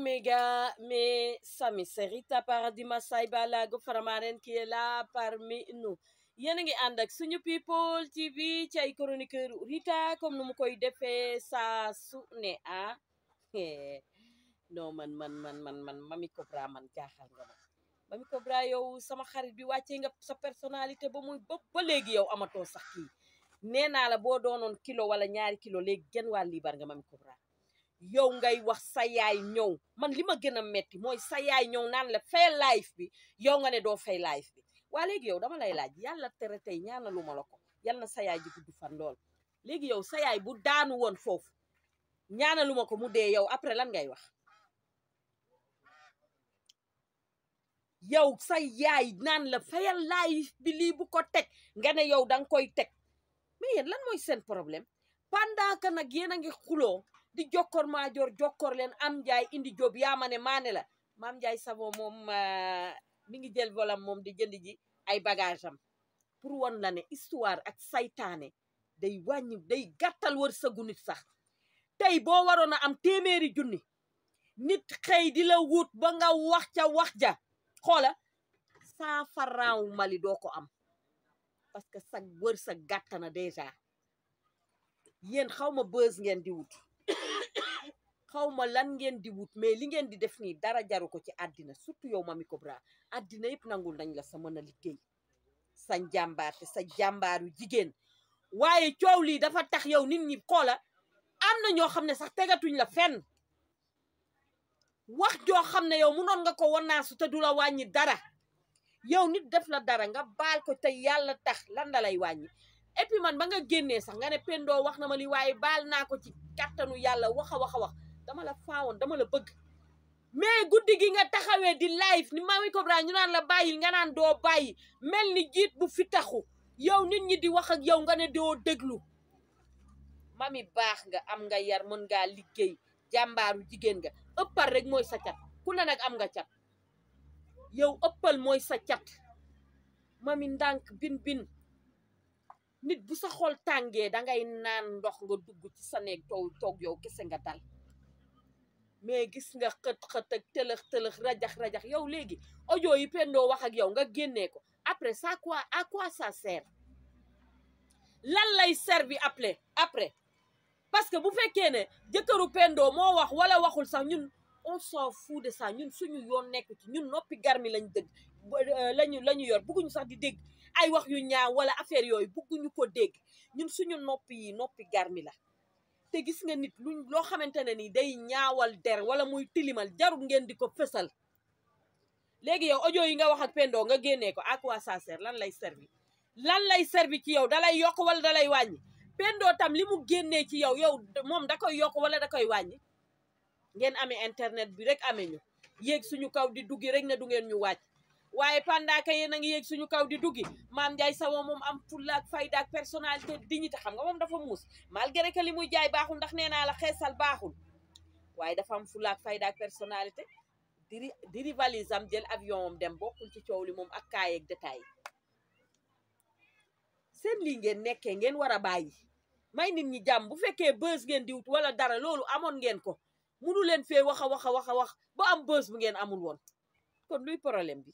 méga, mes amis, c'est Rita paradis Masai Balago Faramaren qui est là parmi nous. Yéen a ngi ànd ak suñu people TV ci ay chroniqueur Rita comme nu mu koy defee saa su ne non man Mamy Cobra man jaaxal nga ma Mamy Cobra yow sama xarit bi wàccee nga sa personnalité ba muy ba léegi yow amatoo sax kii nee naa la boo doonoon kilo wala ñaari kilo léegi genn wàll liibar nga Mamy Cobra yow ngay wax sa yaay ñëw man li ma gën a metti mooy sa yaay ñëw naan la fay live bi yow nga ne doo fay live bi waa léegi yow dama lay laaj yàlla tere tey ñaanalu ma la ko yal na sa yaay ji gudd fan lool léegi yow sa yaay bu daanu woon foofu ñaanalu ma ko mu dee yow après lan ngay wax yow sa yaay naan la fayal live bi lii bu ko teg nga ne yow danga koy teg mais yéen lan mooy seen problème pendant que nag yéen a ngi xuloo di jokkor maajoor jokkor leen am njaay indi job yaa ma ne maane la maam njaay savon moom mi ngi jël volam moom di jënd ji ay bagage am pour won la ne histoire ak saytaane day wàññi day gàttal wërsëgu nit sax tey boo waroon a am téeméeri junni nit xëy di la wut ba nga wax ca wax ja xoola 100 francs Mali doo ko am parce que sa wërsëg gàtt na déjà yéen xaw ma bës ngeen di wut xaw ma lan ngeen di wut mais li ngeen di def nii dara jaru ko ci àddina surtout yow Mamy Cobra àddina yëpp nangul nañ la sa mën a liggéey sa njàmbaar te sa jàmbaaru jigéen waaye coow lii dafa tax yow nit ñi xoola am na ñoo xam ne sax tegatuñ la fenn wax joo xam ne yow munoon nga ko wannaasu te du la wàññi dara yow nit def la dara nga baal ko te yàlla tax lan la lay wàññi et puis man ba nga génnee sax nga ne Pendo wax na ma li waaye baal naa ko ci kàttanu yàlla wax a wax dama la faawoon dama la bëgg mais guddi gi nga taxawee di live ni Mamy Cobra ñu naan la bàyyil nga naan doo bàyyi mel ni jiit bu fi taxu yow nit ñi di wax ak yow nga ne doo déglu Mamy baax nga am nga yar mën ngaa liggéey jàmbaaru jigéen nga ëppal rek mooy sa cat ku ne nag am nga cat yow ëppal mooy sa cat Mamy ndànk bin nit bu sa xol tàngee dangay naan ndox nga dugg ci sa néeg toog yow kese nga dal mais gis nga xët ak tëlëx rajax yow léegi audio yi Pendo wax ak yow nga génnee ko après ça à quoi ça sert lan lay servi après parce que bu fekkee ne jëkkëru Pendo moo wax wala waxul sax ñun on s'en fout de ça ñun suñu yoon nekk ci ñun noppi garmi lañ dëgg lañu yor bëgguñu sax di dégg ay wax yu ñaaw wala affaire yooyu bëgguñu ko dégg ñun suñu noppi garmi la te gis nga nit loo xamante ne ni day ñaawal der wala muy tilimal jarul ngeen di ko fësal léegi yow audio yi nga wax ak Pendo nga génnee ko à quoi ça sert lan lay servi ci yow dalay yokk wala dalay wàññi Pendo tam li mu génnee ci yow moom da koy yokk wala da koy wàññi ngeen amee internet bi rek amee ñu yéeg suñu kaw di duggi rek ne du ngeen ñu wàcc waaye pendant que yéen a ngi yéeg suñu kaw di duggi maam Ndiaye Savon moom am fulla ak fayda ak personnalité dignité xam nga moom dafa muus malgré que li muy jaay baaxul ndax nee naa la xeesal baaxul waaye dafa am fulla ak fayda ak personnalité di rivalise am jël avion moom dem bokkul ci coow li moom ak kaay ak détail seen lii ngeen nekkee ngeen war a bàyyi may nit ñi jàmm bu fekkee bës ngeen di wut wala dara loolu amoon ngeen ko munu leen fee wax ba am bës bu ngeen amul woon kon luy problème bi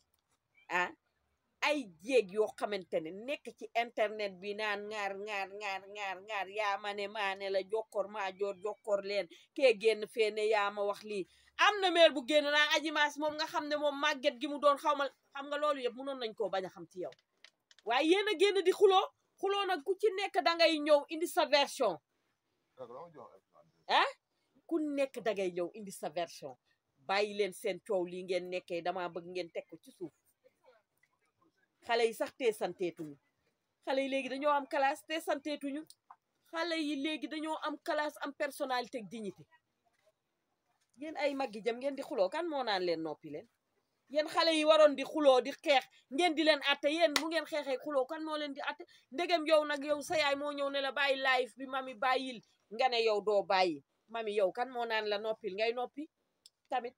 ay jéeg yoo xamante ne nekk ci internet bi naan ŋaar yaa ma ne maane la jokkor maa joor jokkor leen kee génn fee ne yaa ma wax lii am na meer bu génn naan ajimaas moom nga xam ne moom màgget gi mu doon xam nga loolu yëpp mënoon nañ koo bañ a xam ci yow waaye yéen a génn di xuloo nag ku ci nekk dangay ñëw indi sa version ku nekk dangay ñëw indi sa version bàyyi leen seen coow lii ngeen nekkee dama bëgg ngeen teg ko ci suuf xale yi sax tee santeetuñu xale yi léegi dañoo am classe tee santeetuñu xale yi léegi dañoo am classe am personnalité ak dignité yéen ay mag gi jëm ngeen di xuloo kan moo naan leen noppi leen yéen xale yi waroon di xuloo di xeex ngeen di leen atte yéen bu ngeen xeexee xuloo kan moo leen di atte ndegem yow nag yow sa yaay moo ñëw ne la bàyyi live bi Mamy bàyyil nga ne yow doo bàyyi Mamy yow kan moo naan la noppil ngay noppi tamit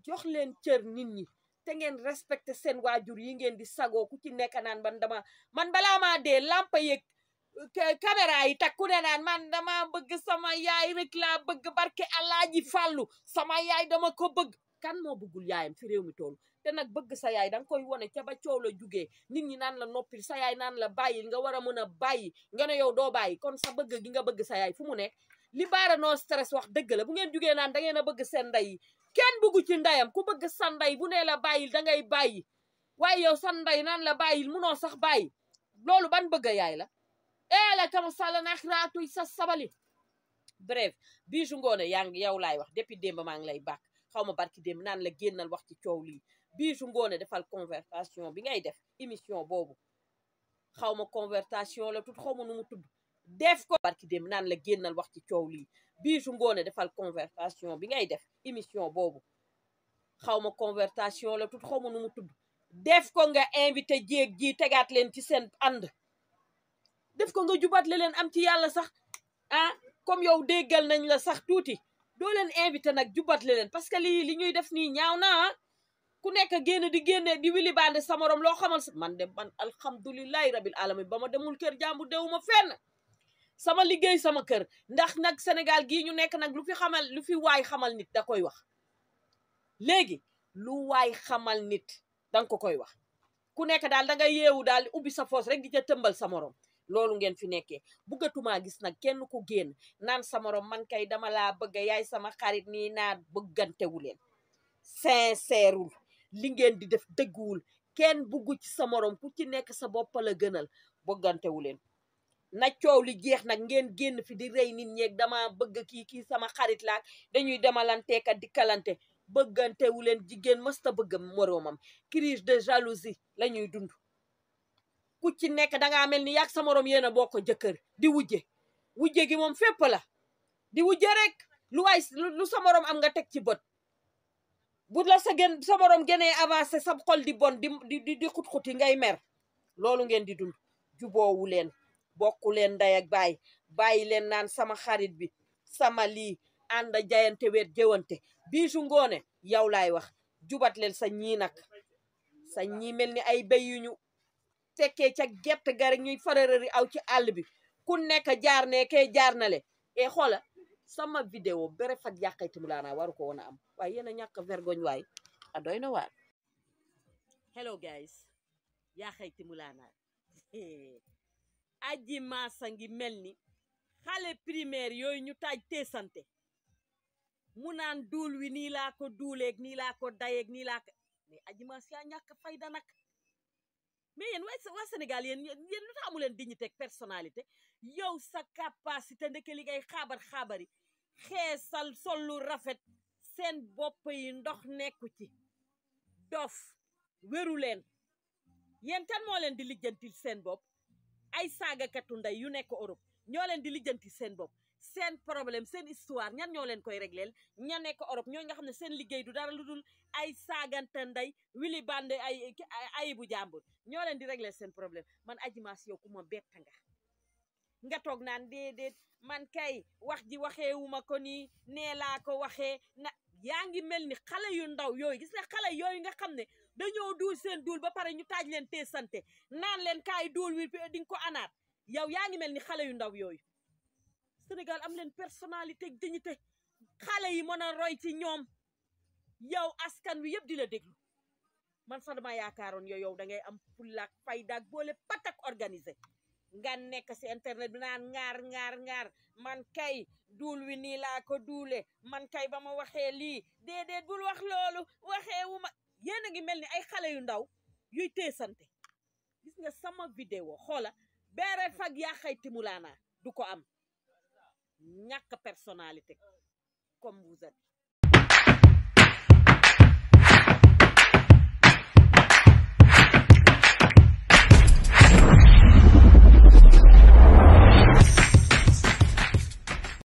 jox leen cër nit ñi te ngeen respecté seen waajur yi ngeen di sagoo ku ci nekk naan man balaa maa dee lampa yeeg caméra yi takku ne naan man dama bëgg sama yaay rek laa bëgg barke Alaaji Fàllu sama yaay dama ko bëgg kan moo bëggul yaayam fi réew mi toll te nag bëgg sa yaay danga koy wone ca ba coow la jugee nit ñi naan la noppil sa yaay naan la bàyyil nga war a mën a bàyyi nga ne yow doo bàyyi kon sa bëgg gi nga bëgg sa yaay fu mu nekk li baara noo stress wax dëgg la bu ngeen jugee naan da ngeen a bëgg seen ndey yi kenn bëggu ci ndeyam ku bëgg sa ndey bu nee la bàyyil da ngay bàyyi waaye yow sa ndey naan la bàyyil munoo sax bàyyi loolu ban bëgg yaay la la kama sala naxiraatuy sa sabali bref Bijou Ngoné yaa ngi yow laay wax depuis démb maa ngi lay bàkk xaw ma barki démb naan la génnal wax ci coow lii Bijou Ngoné defal conversation bi ngay def émission boobu xaw ma conversation la tut xaw ma nu mu tudd def ko barki démb naan la génnal wax ci coow lii Bijou Ngoné defal conversation bi ngay def émission boobu xaw ma conversation la tut xaw ma nu mu tudd def ko nga invité jéeg ji tegaat leen ci seen ànd def ko nga jubat leen am ci yàlla sax comme yow déggal nañ la sax tuuti doo leen invité nag jubat leen parce que li ñuy def nii ñaaw na ku nekk génn di génne di wili bande sa morom loo xamal man de man alhamdulilahi rabil alamin ba ma demul kër jàmbu dewuma fenn sama liggéey sama kër ndax nag Sénégal gii ñu nekk nag lu fi waay xamal nit da koy wax léegi lu waay xamal nit danga ko koy wax ku nekk daal da nga yeewu daal ubbi sa foos rek di ca tëmbal sa morom loolu ngeen fi nekkee bëggatumaa gis nag kenn ku génn naan sa morom man kay dama laa bëgg yaay sama xarit nii naa bëggantewu leen sincèreul li ngeen di def dëgguwul kenn buggu ci sa morom ku ci nekk sa bopp la gënal bëggantewu leen na coow li jeex nag ngeen génn fi di rey nit ñeeg dama bëgg kii sama xarit laak dañuy demalanteeka dikkalante bëggantewu leen jigéen mësta bëgg moroomam crise de jalousie la ñuy dund ku ci nekk dangaa mel ni yàgg sa morom yéen a bokk jëkkër di wujje gi moom fépp la di wujje rek lu sa morom am nga teg ci bët bu la sa morom gënee avancé sa xol di bon di xut-xuti ngay mer loolu ngeen di dund juboowu leen bokku leen ndey ak bàyyi leen naan sama xarit bi sama lii ànd jayante weet jëwante Bijou Ngoné yow laay wax jubat leen sa ñii nag sa ñii mel ni ay béy yu ñu tekkee ca gerte gari ñuy fararari aw ci àll bi ku nekk jaar ne kay jaar na le xoola sama vidéo bere fat yàqayti mu laanaa waru ko woon a am waaye yéen a ñàkk vergogne waay a doy na waar hello guys yàqayti mu laanaa aji maasa ngi mel ni xale primaire yooyu ñu taaj teesante mu naan duul wi nii laa ko duuleeg nii laa ko dayeeg nii laa ko mais aji maas yaa ñàkk fayda nag mais yéen waa Sénégal yéen lu tax amu leen dignité ak personnalité yow sa capacité ndeke li ngay xaabar-xaabari xeesal sollu rafet seen bopp yi ndox nekku ci dof wéru leen yéen kan moo leen di lijjantil seen bopp ay saagakatu ndey yu nekk Europe ñoo leen di lijjantil seen bopp seen problème seen histoire ñan ñoo leen koy régleel ña nekk Europe ñoo nga xam ne seen liggéey du dara lu dul ay saagante ndey wili bande ay bu jàmbur ñoo leen di régler seen problème man Adji Mass yow ku ma bett nga toog naan déedéet man kay wax ji waxeewuma ko nii nee laa ko waxee na yaa ngi mel ni xale yu ndaw yooyu gis nga xale yooyu nga xam ne dañoo duul seen duul ba pare ñu taaj leen tee sante naan leen kaay duul wi di nga ko anaat yow yaa ngi mel ni xale yu ndaw yooyu Sénégal am leen personnalité dignité xale yi mën a roy ci ñoom yow askan wi yëpp di la déglu man sax dama yaakaaroon yow da ngay am fullaak faydaak boole patak organisé nga nekk si internet bi naan ŋaar man kay duul wi nii laa ko duule man kay ba ma waxee lii déedéet bul wax loolu waxee wu ma yéen a ngi mel ni ay xale yu ndaw yuy teesante gis nga sama vidéo xoola beere fag yaa xayti mu laanaa du ko am ñàkk personnalité comme vous êtes